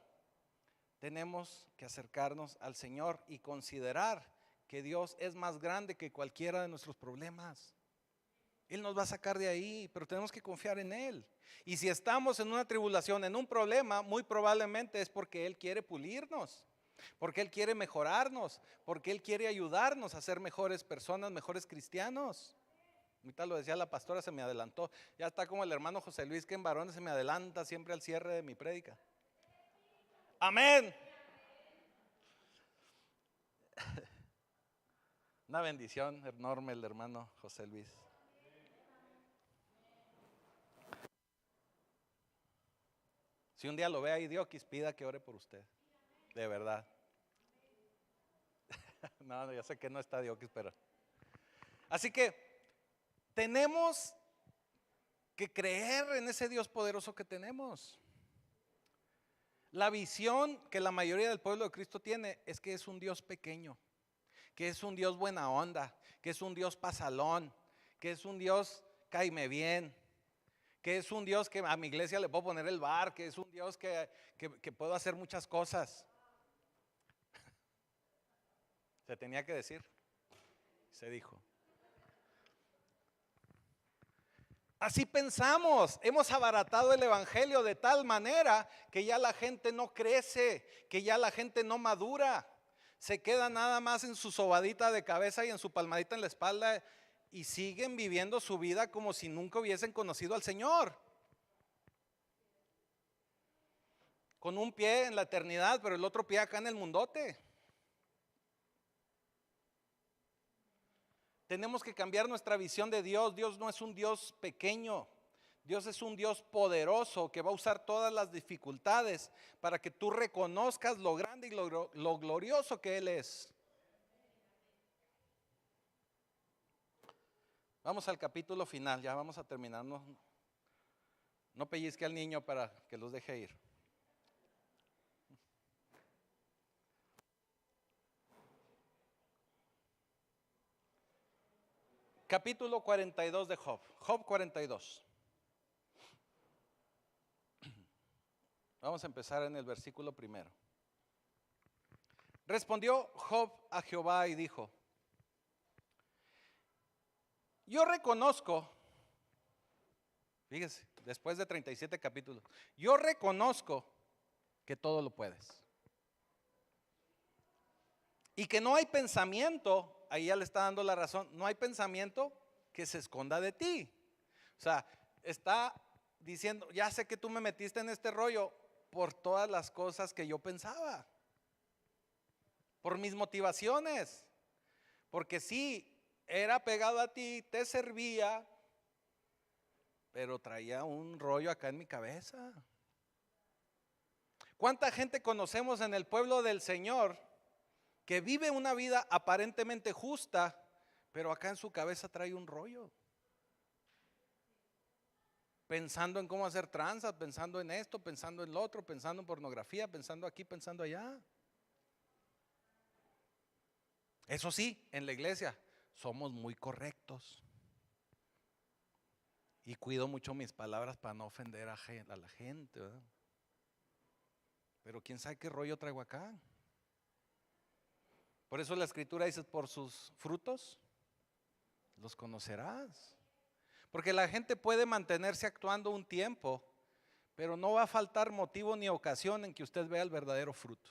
tenemos que acercarnos al Señor y considerar que Dios es más grande que cualquiera de nuestros problemas. Él nos va a sacar de ahí, pero tenemos que confiar en Él. Y si estamos en una tribulación, en un problema, muy probablemente es porque Él quiere pulirnos, porque Él quiere mejorarnos, porque Él quiere ayudarnos a ser mejores personas, mejores cristianos. Ahorita lo decía la pastora, se me adelantó. Ya está como el hermano José Luis, que en varones se me adelanta siempre al cierre de mi prédica. Amén. Una bendición enorme el hermano José Luis. Si un día lo ve ahí, Diokis, pida que ore por usted. De verdad. No, ya sé que no está Diokis, pero. Así que tenemos que creer en ese Dios poderoso que tenemos. La visión que la mayoría del pueblo de Cristo tiene es que es un Dios pequeño, que es un Dios buena onda, que es un Dios pasalón, que es un Dios cáime bien, que es un Dios que a mi iglesia le puedo poner el bar, que es un Dios que puedo hacer muchas cosas. Se tenía que decir, se dijo. Así pensamos, hemos abaratado el evangelio de tal manera que ya la gente no crece, que ya la gente no madura, se queda nada más en su sobadita de cabeza y en su palmadita en la espalda y siguen viviendo su vida como si nunca hubiesen conocido al Señor. Con un pie en la eternidad, pero el otro pie acá en el mundote. Tenemos que cambiar nuestra visión de Dios. Dios no es un Dios pequeño. Dios es un Dios poderoso que va a usar todas las dificultades para que tú reconozcas lo grande y lo glorioso que Él es. Vamos al capítulo final, ya vamos a terminar. No pellizque al niño para que los deje ir. Capítulo 42 de Job. Job 42. Vamos a empezar en el versículo primero. Respondió Job a Jehová y dijo: yo reconozco, fíjese, después de 37 capítulos, yo reconozco que todo lo puedes. Y que no hay pensamiento, ahí ya le está dando la razón, no hay pensamiento que se esconda de ti. O sea, está diciendo, ya sé que tú me metiste en este rollo por todas las cosas que yo pensaba, por mis motivaciones, porque sí, era pegado a ti, te servía, pero traía un rollo acá en mi cabeza. ¿Cuánta gente conocemos en el pueblo del Señor que vive una vida aparentemente justa, pero acá en su cabeza trae un rollo? Pensando en cómo hacer tranzas, pensando en esto, pensando en lo otro, pensando en pornografía, pensando aquí, pensando allá. Eso sí, en la iglesia somos muy correctos. Y cuido mucho mis palabras para no ofender a la gente, ¿verdad? Pero quién sabe qué rollo traigo acá. Por eso la escritura dice, por sus frutos los conocerás. Porque la gente puede mantenerse actuando un tiempo, pero no va a faltar motivo ni ocasión en que usted vea el verdadero fruto.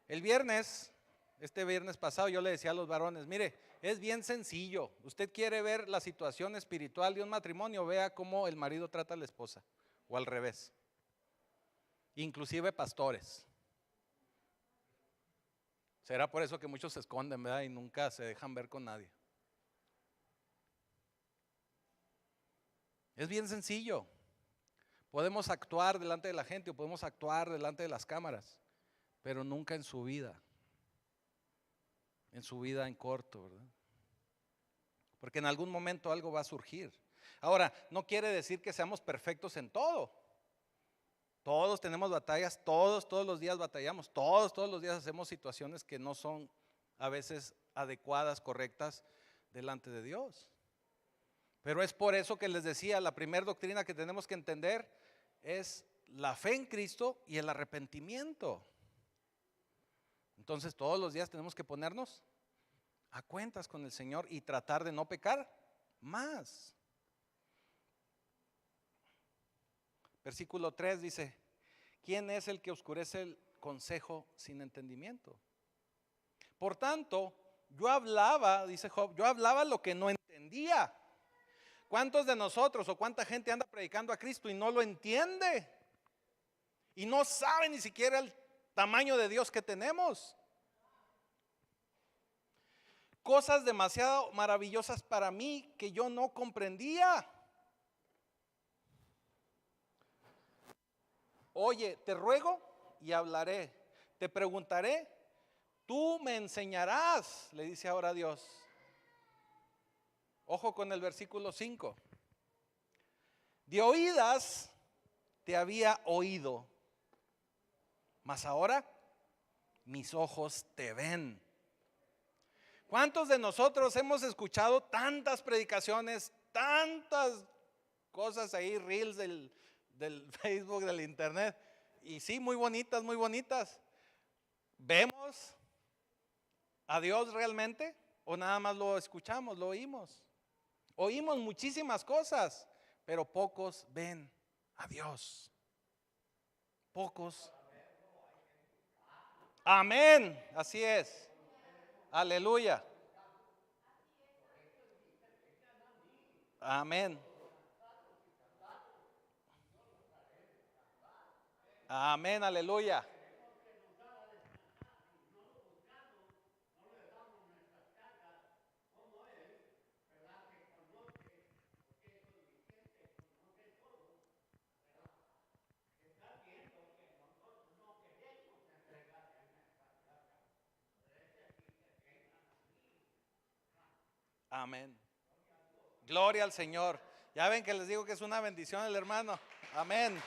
Este viernes pasado yo le decía a los varones, mire, es bien sencillo. Usted quiere ver la situación espiritual de un matrimonio, vea cómo el marido trata a la esposa, o al revés. Inclusive pastores. Será por eso que muchos se esconden, ¿verdad? Y nunca se dejan ver con nadie. Es bien sencillo. Podemos actuar delante de la gente o podemos actuar delante de las cámaras, pero nunca en su vida. En su vida en corto, ¿verdad? Porque en algún momento algo va a surgir. Ahora, no quiere decir que seamos perfectos en todo. Todos tenemos batallas, todos los días batallamos, todos los días hacemos situaciones que no son a veces adecuadas, correctas delante de Dios. Pero es por eso que les decía, la primera doctrina que tenemos que entender es la fe en Cristo y el arrepentimiento. Entonces todos los días tenemos que ponernos a cuentas con el Señor y tratar de no pecar más. Versículo 3 dice, ¿quién es el que oscurece el consejo sin entendimiento? Por tanto, yo hablaba, dice Job, yo hablaba lo que no entendía. ¿Cuántos de nosotros o cuánta gente anda predicando a Cristo y no lo entiende? Y no sabe ni siquiera el tamaño de Dios que tenemos. Cosas demasiado maravillosas para mí que yo no comprendía. Oye, te ruego y hablaré. Te preguntaré, tú me enseñarás, le dice ahora Dios. Ojo con el versículo 5. De oídas te había oído, mas ahora mis ojos te ven. ¿Cuántos de nosotros hemos escuchado tantas predicaciones, tantas cosas ahí, reels del Facebook, del internet? Y sí, muy bonitas, muy bonitas. ¿Vemos a Dios realmente o nada más lo escuchamos, lo oímos? Oímos muchísimas cosas, pero pocos ven a Dios. Pocos. Amén, así es. Aleluya. Amén. Amén, aleluya. Amén. Gloria al Señor. Ya ven que les digo que es una bendición el hermano. Amén.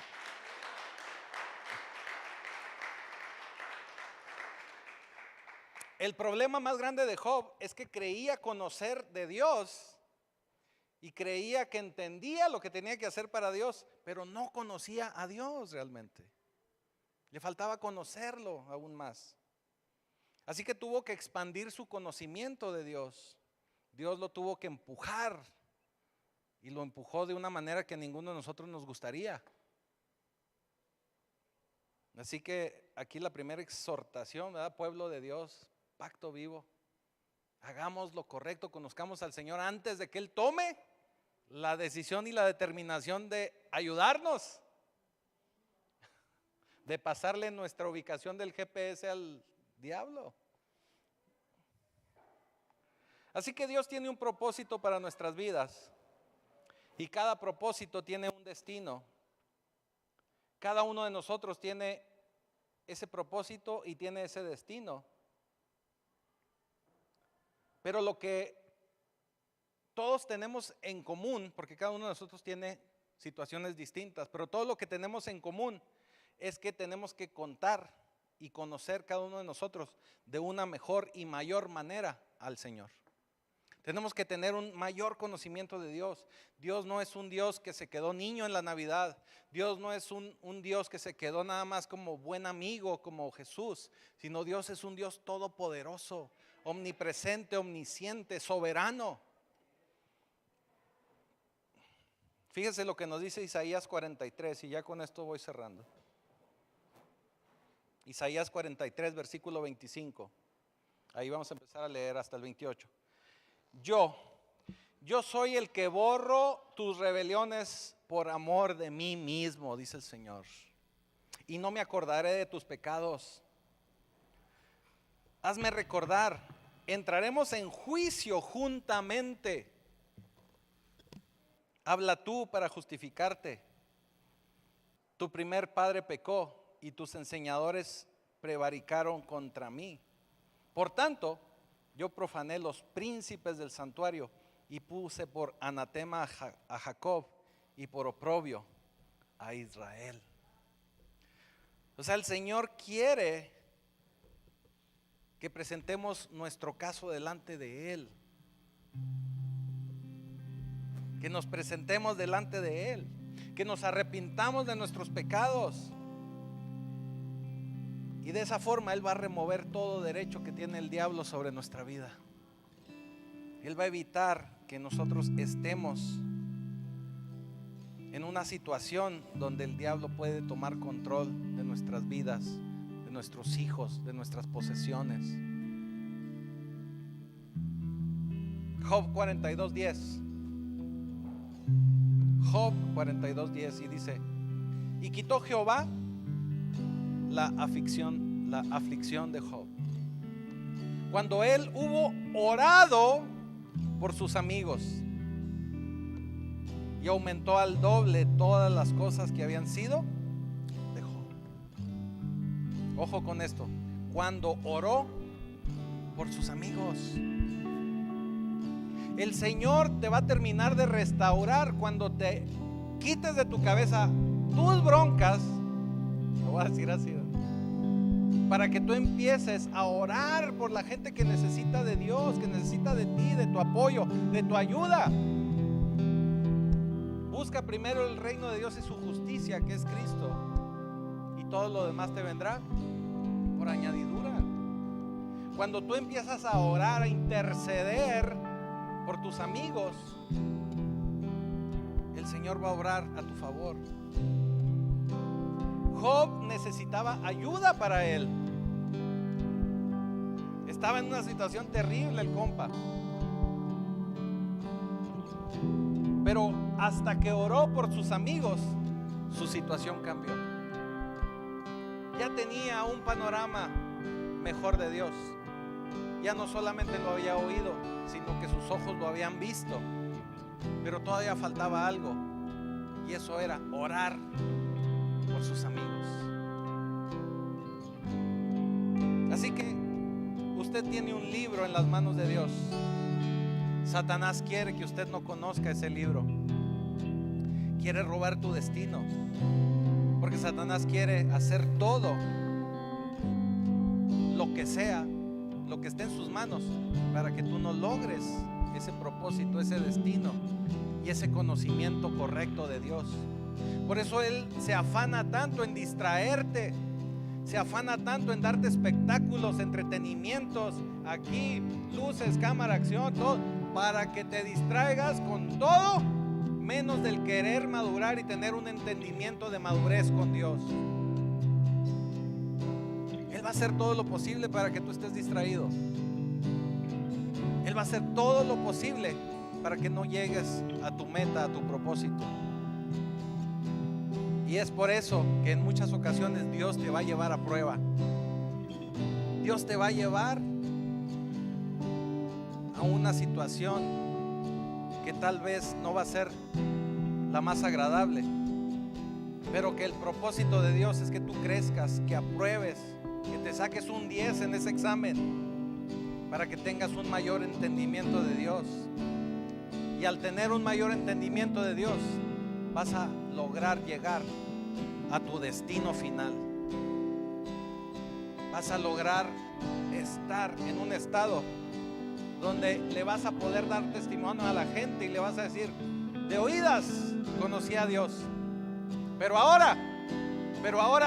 El problema más grande de Job es que creía conocer de Dios y creía que entendía lo que tenía que hacer para Dios, pero no conocía a Dios realmente. Le faltaba conocerlo aún más. Así que tuvo que expandir su conocimiento de Dios. Dios lo tuvo que empujar y lo empujó de una manera que a ninguno de nosotros nos gustaría. Así que aquí la primera exhortación, ¿verdad? Pueblo de Dios, pacto vivo, hagamos lo correcto, conozcamos al Señor antes de que Él tome la decisión y la determinación de ayudarnos, de pasarle nuestra ubicación del GPS al diablo. Así que Dios tiene un propósito para nuestras vidas y cada propósito tiene un destino. Cada uno de nosotros tiene ese propósito y tiene ese destino. Pero lo que todos tenemos en común, porque cada uno de nosotros tiene situaciones distintas, pero todo lo que tenemos en común es que tenemos que contar y conocer cada uno de nosotros de una mejor y mayor manera al Señor. Tenemos que tener un mayor conocimiento de Dios. Dios no es un Dios que se quedó niño en la Navidad. Dios no es un Dios que se quedó nada más como buen amigo, como Jesús, sino Dios es un Dios todopoderoso, omnipresente, omnisciente, soberano. Fíjese lo que nos dice Isaías 43 y ya con esto voy cerrando. Isaías 43, versículo 25. Ahí vamos a empezar a leer hasta el 28. Yo soy el que borro tus rebeliones por amor de mí mismo, dice el Señor. Y no me acordaré de tus pecados. Hazme recordar, entraremos en juicio juntamente. Habla tú para justificarte. Tu primer padre pecó y tus enseñadores prevaricaron contra mí. Por tanto, yo profané los príncipes del santuario y puse por anatema a Jacob y por oprobio a Israel. O sea, el Señor quiere que presentemos nuestro caso delante de Él. Que nos presentemos delante de Él. Que nos arrepintamos de nuestros pecados. Y de esa forma Él va a remover todo derecho que tiene el diablo sobre nuestra vida. Él va a evitar que nosotros estemos en una situación donde el diablo puede tomar control de nuestras vidas, de nuestros hijos, de nuestras posesiones. Job 42:10. Job 42:10 y dice: y quitó Jehová la aflicción de Job, cuando él hubo orado por sus amigos, y aumentó al doble todas las cosas que habían sido de Job. Ojo con esto, cuando oró por sus amigos. El Señor te va a terminar de restaurar cuando te quites de tu cabeza tus broncas. Lo voy a decir así, para que tú empieces a orar por la gente que necesita de Dios, que necesita de ti, de tu apoyo, de tu ayuda. Busca primero el reino de Dios y su justicia, que es Cristo, y todo lo demás te vendrá por añadidura. Cuando tú empiezas a orar, a interceder por tus amigos, el Señor va a obrar a tu favor. Job necesitaba ayuda para él. Estaba en una situación terrible el compa. Pero hasta que oró por sus amigos, su situación cambió. Ya tenía un panorama mejor de Dios. Ya no solamente lo había oído, sino que sus ojos lo habían visto. Pero todavía faltaba algo, y eso era orar por sus amigos. Así que usted tiene un libro en las manos de Dios. Satanás quiere que usted no conozca ese libro. Quiere robar tu destino, porque Satanás quiere hacer todo lo que sea, lo que esté en sus manos, para que tú no logres ese propósito, ese destino y ese conocimiento correcto de Dios. Por eso él se afana tanto en distraerte, se afana tanto en darte espectáculos, entretenimientos, aquí, luces, cámara, acción, todo, para que te distraigas con todo menos del querer madurar y tener un entendimiento de madurez con Dios. Él va a hacer todo lo posible para que tú estés distraído. Él va a hacer todo lo posible para que no llegues a tu meta, a tu propósito. Y es por eso que en muchas ocasiones Dios te va a llevar a prueba. Dios te va a llevar a una situación que tal vez no va a ser la más agradable, pero que el propósito de Dios es que tú crezcas, que apruebes, que te saques un 10 en ese examen, para que tengas un mayor entendimiento de Dios. Y al tener un mayor entendimiento de Dios, vas a lograr llegar a tu destino final. Vas a lograr estar en un estado donde le vas a poder dar testimonio a la gente y le vas a decir: de oídas conocí a Dios, pero ahora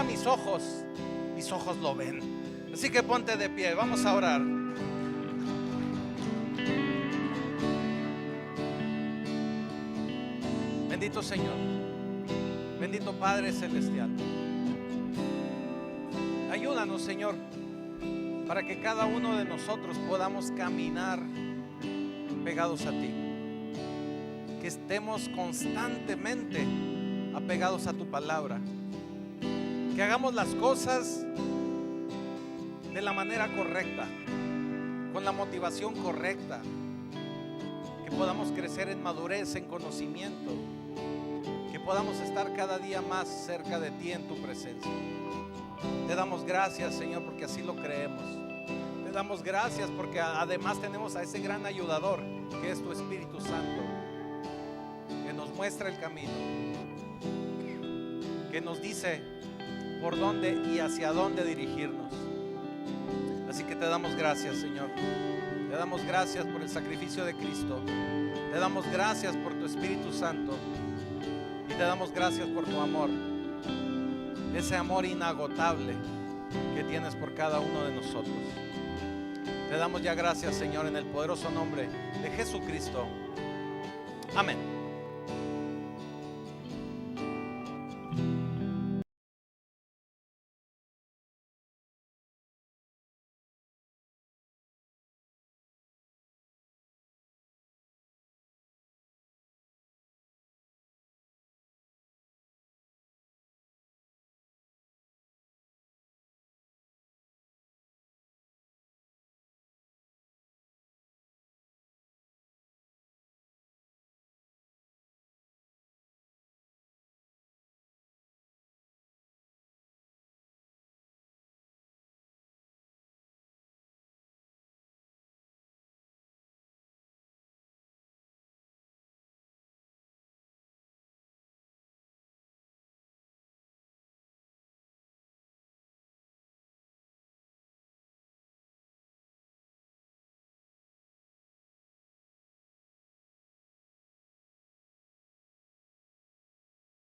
mis ojos lo ven. Así que ponte de pie, vamos a orar. Bendito Señor, bendito Padre Celestial, ayúdanos, Señor, para que cada uno de nosotros podamos caminar pegados a ti, que estemos constantemente apegados a tu palabra, que hagamos las cosas de la manera correcta, con la motivación correcta, que podamos crecer en madurez, en conocimiento, que podamos estar cada día más cerca de ti en tu presencia. Te damos gracias, Señor, porque así lo creemos. Te damos gracias porque además tenemos a ese gran ayudador que es tu Espíritu Santo, que nos muestra el camino, que nos dice por dónde y hacia dónde dirigirnos. Así que te damos gracias, Señor. Te damos gracias por el sacrificio de Cristo. Te damos gracias por tu Espíritu Santo. Y te damos gracias por tu amor. Ese amor inagotable que tienes por cada uno de nosotros. Te damos ya gracias, Señor, en el poderoso nombre de Jesucristo. Amén.